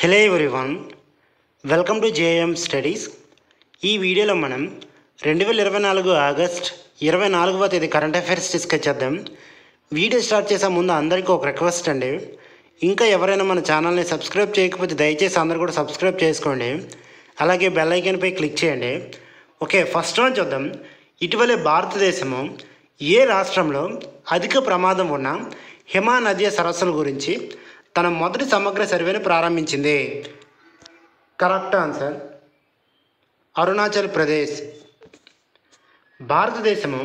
Hello everyone, welcome to JM studies. ఈ వీడియోలో మనం 2024 ఆగస్ట్ 24వ తేదీ కరెంట్ అఫైర్స్ డిస్కస్ చేద్దాం. వీడియో స్టార్ట్ చేసే ముందు అందరికీ ఒక రిక్వెస్ట్ అండి. ఇంకా ఎవరైనా మన ఛానల్ని సబ్స్క్రైబ్ చేయకపోతే దయచేసి అందరూ కూడా సబ్స్క్రైబ్ చేసుకోండి. అలాగే బెల్ ఐకాన్పై క్లిక్ చేయండి. ఓకే, ఫస్ట్ వన్ చూద్దాం. ఇటీవలే భారతదేశము ఏ రాష్ట్రంలో అధిక ప్రమాదం ఉన్న హిమానదీయ సరస్సుల గురించి తన మొదటి సమగ్ర సర్వేను ప్రారంభించింది? Correct answer Arunachal Pradesh. భారతదేశము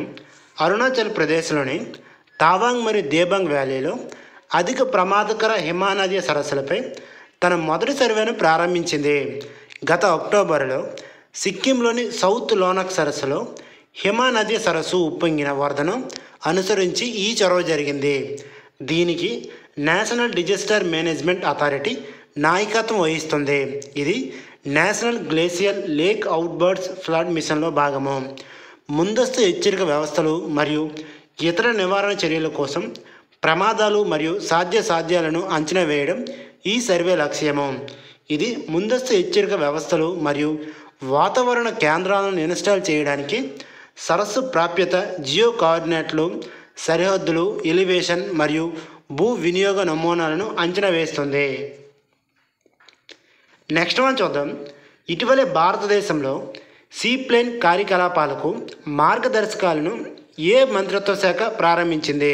అరుణాచల్ ప్రదేశ్లోని తావాంగ్ మరియు దేబాంగ్ వ్యాలీలో అధిక ప్రమాదకర హిమానదీయ సరస్సులపై తన మొదటి సర్వేను ప్రారంభించింది. గత అక్టోబర్లో సిక్కింలోని సౌత్ లోనక్ సరస్సులో హిమానదీయ సరస్సు ఉప్పొంగిన వరదను అనుసరించి ఈ చొరవ జరిగింది. దీనికి నేషనల్ డిజాస్టర్ మేనేజ్మెంట్ అథారిటీ నాయకత్వం వహిస్తుంది. ఇది నేషనల్ గ్లేసియర్ లేక్ అవుట్బర్డ్స్ ఫ్లడ్ మిషన్లో భాగము. ముందస్తు హెచ్చరిక వ్యవస్థలు మరియు ఇతర నివారణ చర్యల కోసం ప్రమాదాలు మరియు సాధ్యాలను అంచనా వేయడం ఈ సర్వే లక్ష్యము. ఇది ముందస్తు హెచ్చరిక వ్యవస్థలు మరియు వాతావరణ కేంద్రాలను ఇన్స్టాల్ చేయడానికి సరస్సు ప్రాప్యత, జియో కోఆర్డినేట్లు, సరిహద్దులు, ఎలివేషన్ మరియు భూ వినియోగ నమూనాలను అంచనా వేస్తుంది. నెక్స్ట్ వన్ చూద్దాం. ఇటీవలే భారతదేశంలో సీప్లేన్ కార్యకలాపాలకు మార్గదర్శకాలను ఏ మంత్రిత్వ శాఖ ప్రారంభించింది?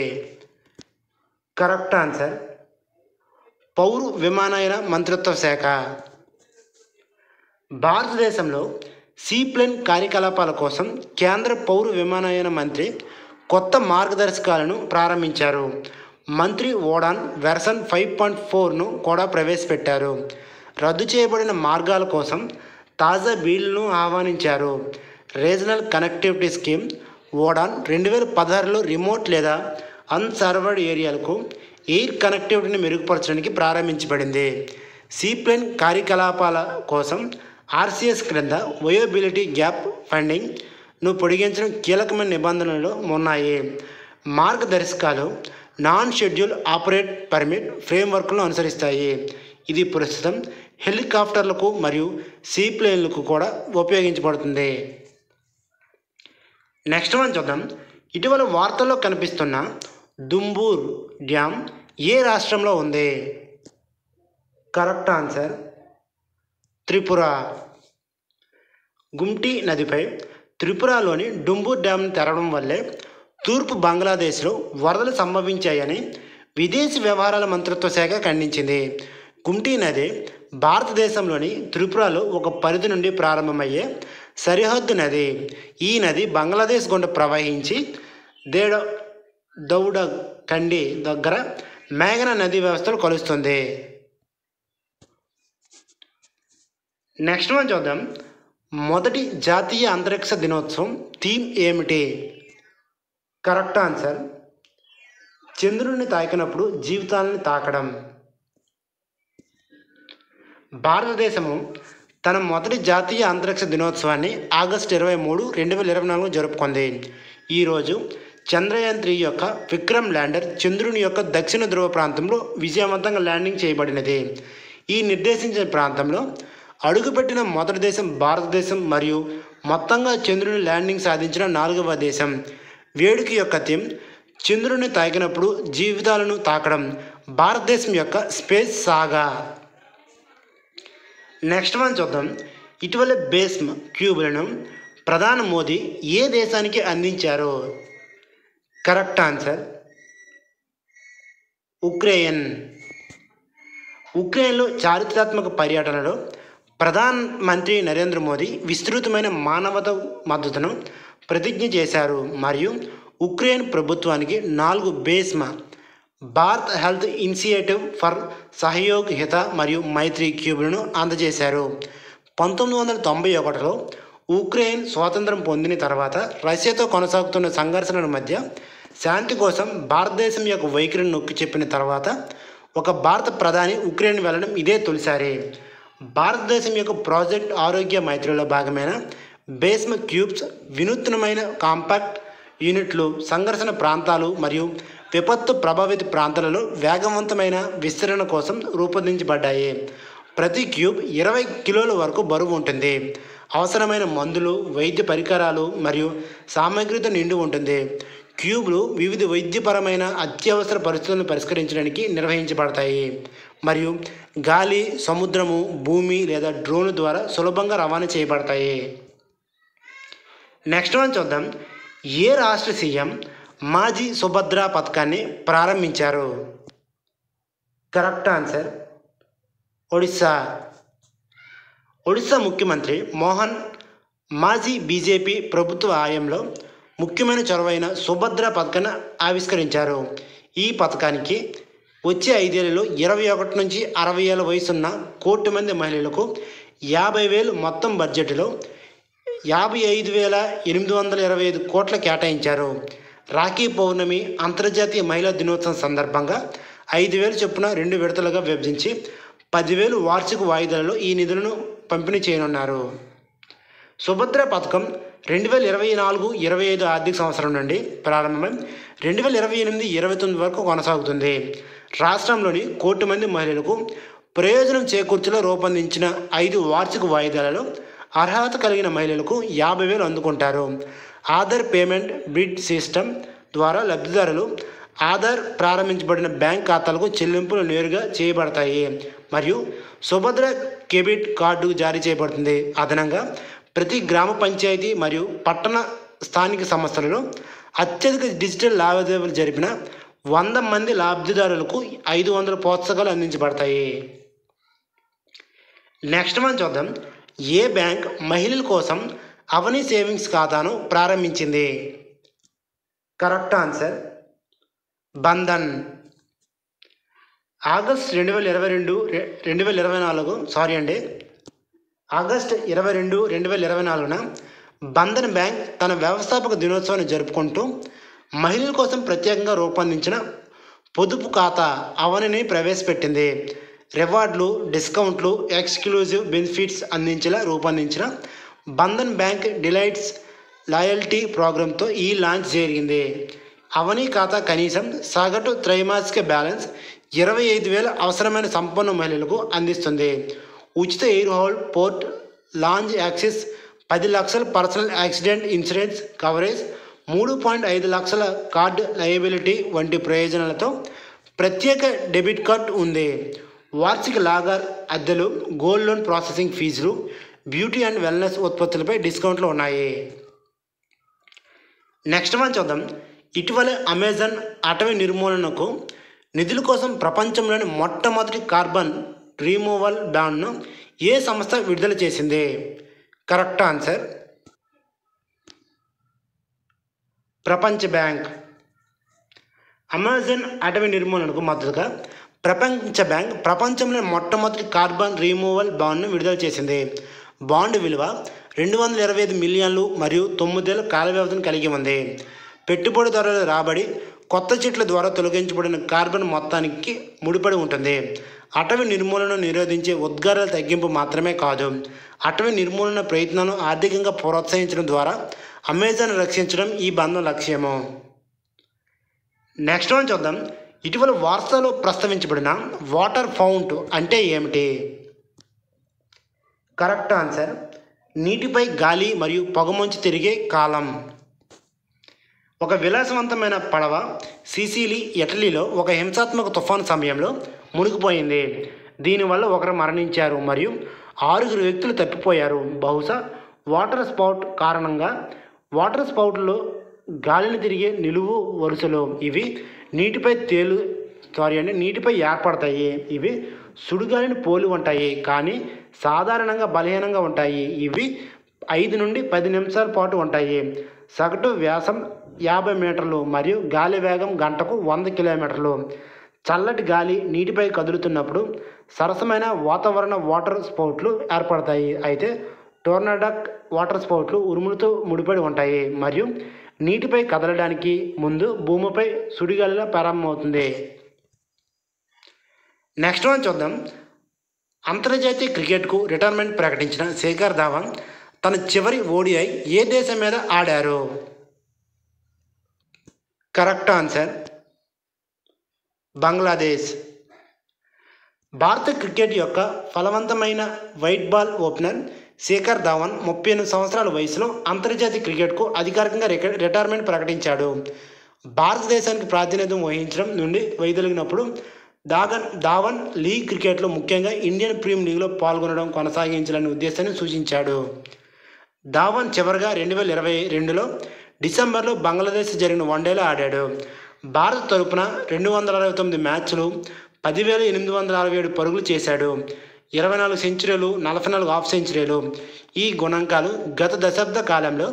కరెక్ట్ ఆన్సర్ పౌర విమానయాన మంత్రిత్వ శాఖ. భారతదేశంలో సీప్లేన్ కార్యకలాపాల కోసం కేంద్ర పౌర విమానయాన మంత్రి కొత్త మార్గదర్శకాలను ప్రారంభించారు. మంత్రి ఓడాన్ వెర్షన్ 5.4ను కూడా ప్రవేశపెట్టారు. రద్దు చేయబడిన మార్గాల కోసం తాజా బిల్లును ఆహ్వానించారు. రీజనల్ కనెక్టివిటీ స్కీమ్ ఓడాన్ 2016లో రిమోట్ లేదా అన్సర్వర్డ్ ఏరియాలకు ఎయిర్ కనెక్టివిటీని మెరుగుపరచడానికి ప్రారంభించబడింది. సీప్లేన్ కార్యకలాపాల కోసం ఆర్సీఎస్ క్రింద వయోబిలిటీ గ్యాప్ ఫండింగ్ను పొడిగించడం కీలకమైన నిబంధనలు ఉన్నాయి. మార్గదర్శకాలు నాన్ షెడ్యూల్ ఆపరేట్ పర్మిట్ ఫ్రేమ్వర్క్ను అనుసరిస్తాయి. ఇది ప్రస్తుతం హెలికాప్టర్లకు మరియు సీప్లేన్లకు కూడా ఉపయోగించబడుతుంది. నెక్స్ట్ వన్ చూద్దాం. ఇటీవల వార్తల్లో కనిపిస్తున్న దుంబూర్ డ్యామ్ ఏ రాష్ట్రంలో ఉంది? Correct answer Tripura. గుమ్టీ నదిపై త్రిపురలోని డుంబూర్ డ్యామ్ను తెరవడం వల్లే తూర్పు బంగ్లాదేశ్లో వరదలు సంభవించాయని విదేశీ వ్యవహారాల మంత్రిత్వ శాఖ ఖండించింది. గుమ్టీ నది భారతదేశంలోని త్రిపురలో ఒక పరిధి నుండి ప్రారంభమయ్యే సరిహద్దు నది. ఈ నది బంగ్లాదేశ్ గుండా ప్రవహించి దౌడకండి దగ్గర మేఘన నదీ వ్యవస్థలు కలుస్తుంది. నెక్స్ట్ వన్ చూద్దాం. మొదటి జాతీయ అంతరిక్ష దినోత్సవం థీమ్ ఏమిటి? కరెక్ట్ ఆన్సర్ చంద్రుడిని తాకినప్పుడు జీవితాలను తాకడం. భారతదేశము తన మొదటి జాతీయ అంతరిక్ష దినోత్సవాన్ని ఆగస్టు 23, 2024 జరుపుకుంది. ఈరోజు చంద్రయాన్ 3 యొక్క విక్రమ్ ల్యాండర్ చంద్రుని యొక్క దక్షిణ ధ్రువ ప్రాంతంలో విజయవంతంగా ల్యాండింగ్ చేయబడినది. ఈ నిర్దేశించిన ప్రాంతంలో అడుగుపెట్టిన మొదటి దేశం భారతదేశం మరియు మొత్తంగా చంద్రుని ల్యాండింగ్ సాధించిన 4వ దేశం. వేడుక యొక్క థీమ్ చంద్రుని తాకినప్పుడు జీవితాలను తాకడం, భారతదేశం యొక్క స్పేస్ సాగా. నెక్స్ట్ వన్ చూద్దాం. ఇటీవల బేస్మ్ క్యూబ్లను ప్రధాని మోదీ ఏ దేశానికి అందించారు? Correct answer Ukraine. ఉక్రెయిన్లో చారిత్రాత్మక పర్యటనలో ప్రధానమంత్రి నరేంద్ర మోదీ విస్తృతమైన మానవతా మద్దతును ప్రతిజ్ఞ చేశారు మరియు ఉక్రెయిన్ ప్రభుత్వానికి 4 బేస్మ భారత్ హెల్త్ ఇనిషియేటివ్ ఫర్ సహయోగ్ హిత మరియు మైత్రి క్యూబ్లను అందజేశారు. 1991లో ఉక్రెయిన్ స్వాతంత్రం పొందిన తర్వాత రష్యాతో కొనసాగుతున్న సంఘర్షణల మధ్య శాంతి కోసం భారతదేశం యొక్క వైఖరిని నొక్కి చెప్పిన తర్వాత ఒక భారత ప్రధాని ఉక్రెయిన్ వెళ్ళడం ఇదే తొలిసారి. భారతదేశం యొక్క ప్రాజెక్ట్ ఆరోగ్య మైత్రిలో భాగమైన బేస్మ క్యూబ్స్ వినూత్నమైన కాంపాక్ట్ యూనిట్లు సంఘర్షణ ప్రాంతాలు మరియు విపత్తు ప్రభావిత ప్రాంతాలలో వేగవంతమైన విస్తరణ కోసం రూపొందించబడ్డాయి. ప్రతి క్యూబ్ 20 కిలోల వరకు బరువు ఉంటుంది. అవసరమైన మందులు, వైద్య పరికరాలు మరియు సామగ్రితో నిండి ఉంటుంది. క్యూబ్లు వివిధ వైద్యపరమైన అత్యవసర పరిస్థితులను పరిష్కరించడానికి నిర్వహించబడతాయి మరియు గాలి, సముద్రము, భూమి లేదా డ్రోన్ ద్వారా సులభంగా రవాణా చేయబడతాయి. నెక్స్ట్ వన్ చూద్దాం. ఏ రాష్ట్ర సీఎం మాజీ సుభద్ర పథకాన్ని ప్రారంభించారు? Correct answer Odisha. ఒడిస్సా ముఖ్యమంత్రి మోహన్ మాజీ బీజేపీ ప్రభుత్వ హయాంలో ముఖ్యమైన చొరవైన సుభద్ర పథకాన్ని ఆవిష్కరించారు. ఈ పథకానికి వచ్చే 5 ఏళ్లలో 21 నుంచి 60 ఏళ్ల వయసున్న 1 కోటి మంది మహిళలకు 50,000 మొత్తం బడ్జెట్లో 55,825 కోట్ల కేటాయించారు. రాఖీ పౌర్ణమి, అంతర్జాతీయ మహిళా దినోత్సవం సందర్భంగా 5,000 చొప్పున 2 విడతలుగా విభజించి 10,000 వార్షిక వాయిదాలలో ఈ నిధులను పంపిణీ చేయనున్నారు. సుభద్ర పథకం 2024-25 ఆర్థిక సంవత్సరం నుండి ప్రారంభమై 2028-29 వరకు కొనసాగుతుంది. రాష్ట్రంలోని 1 కోటి మంది మహిళలకు ప్రయోజనం చేకూర్చేలా రూపొందించిన 5 వార్షిక వాయిదాలలో అర్హత కలిగిన మహిళలకు 50,000 అందుకుంటారు. ఆధార్ పేమెంట్ బ్రిడ్జ్ సిస్టమ్ ద్వారా లబ్ధిదారులు ఆధార్ ప్రారంభించబడిన బ్యాంక్ ఖాతాలకు చెల్లింపులు నేరుగా చేయబడతాయి మరియు సుభద్ర క్రెడిట్ కార్డు జారీ చేయబడుతుంది. అదనంగా ప్రతి గ్రామ పంచాయతీ మరియు పట్టణ స్థానిక సంస్థలలో అత్యధిక డిజిటల్ లావాదేవీలు జరిపిన 100 మంది లబ్ధిదారులకు 500 ప్రోత్సాహకాలు అందించబడతాయి. నెక్స్ట్ మనం చూద్దాం. ఏ బ్యాంక్ మహిళల కోసం అవని సేవింగ్స్ ఖాతాను ప్రారంభించింది? Correct answer Bandhan. ఆగస్ట్ 22-2024న బంధన్ బ్యాంక్ తన వ్యవస్థాపక దినోత్సవాన్ని జరుపుకుంటూ మహిళల కోసం ప్రత్యేకంగా రూపొందించిన పొదుపు ఖాతా అవనిని ప్రవేశపెట్టింది. రివార్డులు, డిస్కౌంట్లు, ఎక్స్క్లూజివ్ బెనిఫిట్స్ అందించేలా రూపొందించిన బంధన్ బ్యాంక్ డిలైట్స్ లాయల్టీ ప్రోగ్రాంతో ఈ లాంచ్ జరిగింది. అవని ఖాతా కనీసం సగటు త్రైమాసిక బ్యాలెన్స్ 25,000 అవసరమైన సంపన్న మహిళలకు అందిస్తుంది. ఉచిత air hold port, lounge access, 10 లక్షల పర్సనల్ యాక్సిడెంట్ ఇన్సూరెన్స్ కవరేజ్, 3.5 లక్షల కార్డ్ లయబిలిటీ వంటి ప్రయోజనాలతో ప్రత్యేక డెబిట్ కార్డ్ ఉంది. వార్షిక లాగర్ అద్దెలు, గోల్డ్ లోన్ ప్రాసెసింగ్ ఫీజులు, బ్యూటీ అండ్ వెల్నెస్ ఉత్పత్తులపై డిస్కౌంట్లు ఉన్నాయి. నెక్స్ట్ మనం చూద్దాం. ఇటీవల అమెజాన్ అటవీ నిర్మూలనకు నిధుల కోసం ప్రపంచంలోని మొట్టమొదటి కార్బన్ రిమూవల్ బ్యాన్ను ఏ సంస్థ విడుదల చేసింది? కరెక్ట్ ఆన్సర్ ప్రపంచ బ్యాంక్. అమెజాన్ అటవీ నిర్మూలనకు మద్దతుగా ప్రపంచ బ్యాంక్ ప్రపంచంలోని మొట్టమొదటి కార్బన్ రిమూవల్ బాండ్ను విడుదల చేసింది. బాండ్ విలువ 225 మిలియన్లు మరియు 9 ఏళ్ల కాల వ్యవధిని కలిగి ఉంది. పెట్టుబడిదారుల రాబడి కొత్త చెట్ల ద్వారా తొలగించబడిన కార్బన్ మొత్తానికి ముడిపడి ఉంటుంది. అటవీ నిర్మూలనను నిరోధించే ఉద్గారాల తగ్గింపు మాత్రమే కాదు, అటవీ నిర్మూలన ప్రయత్నాలను ఆర్థికంగా ప్రోత్సహించడం ద్వారా అమెజాన్ రక్షించడం ఈ బంధం లక్ష్యము. నెక్స్ట్ వన్ చూద్దాం. ఇటీవల వార్తలో ప్రస్తావించబడిన వాటర్ ఫౌంట్ అంటే ఏమిటి? కరెక్ట్ ఆన్సర్ నీటిపై గాలి మరియు పొగమంచు తిరిగే కాలం. ఒక విలాసవంతమైన పడవ సిసిలీ, ఇటలీలో ఒక హింసాత్మక తుఫాను సమయంలో మునిగిపోయింది. దీనివల్ల ఒకరు మరణించారు మరియు 6 వ్యక్తులు తప్పిపోయారు. బహుశా వాటర్ స్పౌట్ కారణంగా. వాటర్ స్పౌట్లో గాలిని తిరిగే నిలువు వరుసలు ఇవి నీటిపై ఏర్పడతాయి. ఇవి సుడిగాలిని పోలి ఉంటాయి కానీ సాధారణంగా బలహీనంగా ఉంటాయి. ఇవి 5 నుండి 10 నిమిషాల పాటు ఉంటాయి. సగటు వ్యాసం 50 మీటర్లు మరియు గాలి వేగం గంటకు 100 కిలోమీటర్లు. చల్లటి గాలి నీటిపై కదులుతున్నప్పుడు సరసమైన వాతావరణ వాటర్ స్పౌట్లు ఏర్పడతాయి. అయితే టోర్నాడక్ వాటర్ స్పౌట్లు ఉరుములతో ముడిపడి ఉంటాయి మరియు నీటిపై కదలడానికి ముందు భూమిపై సుడిగాలిలా ప్రారంభమవుతుంది. నెక్స్ట్ వన్ చూద్దాం. అంతర్జాతీయ క్రికెట్కు రిటైర్మెంట్ ప్రకటించిన శేఖర్ ధవన్ తన చివరి ఓడిఐ ఏ దేశం మీద ఆడారు? Correct answer Bangladesh. భారత క్రికెట్ యొక్క ఫలవంతమైన white ball opener Shekhar Dhawan 38 సంవత్సరాల వయసులో అంతర్జాతీయ క్రికెట్కు అధికారికంగా రిటైర్మెంట్ ప్రకటించాడు. భారతదేశానికి ప్రాతినిధ్యం వహించడం నుండి వైదొలిగినప్పుడు ధావన్ లీగ్ క్రికెట్లో ముఖ్యంగా ఇండియన్ ప్రీమియర్ లీగ్లో పాల్గొనడం కొనసాగించాలనే ఉద్దేశాన్ని సూచించాడు. ధావన్ చివరిగా 2022లో డిసెంబర్లో బంగ్లాదేశ్ జరిగిన వన్డేలో ఆడాడు. భారత్ తరపున 269 మ్యాచ్లు, 10,867 పరుగులు చేశాడు. 24 సెంచరీలు, 44 హాఫ్ సెంచరీలు. ఈ గణాంకాలు గత దశాబ్ద కాలంలో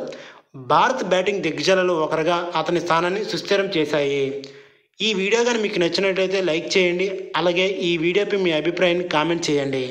భారత్ బ్యాటింగ్ దిగ్గజాలలో ఒకరుగా అతని స్థానాన్ని సుస్థిరం చేశాయి. ఈ వీడియో కానీ మీకు నచ్చినట్లయితే లైక్ చేయండి. అలాగే ఈ వీడియోపై మీ అభిప్రాయాన్ని కామెంట్ చేయండి.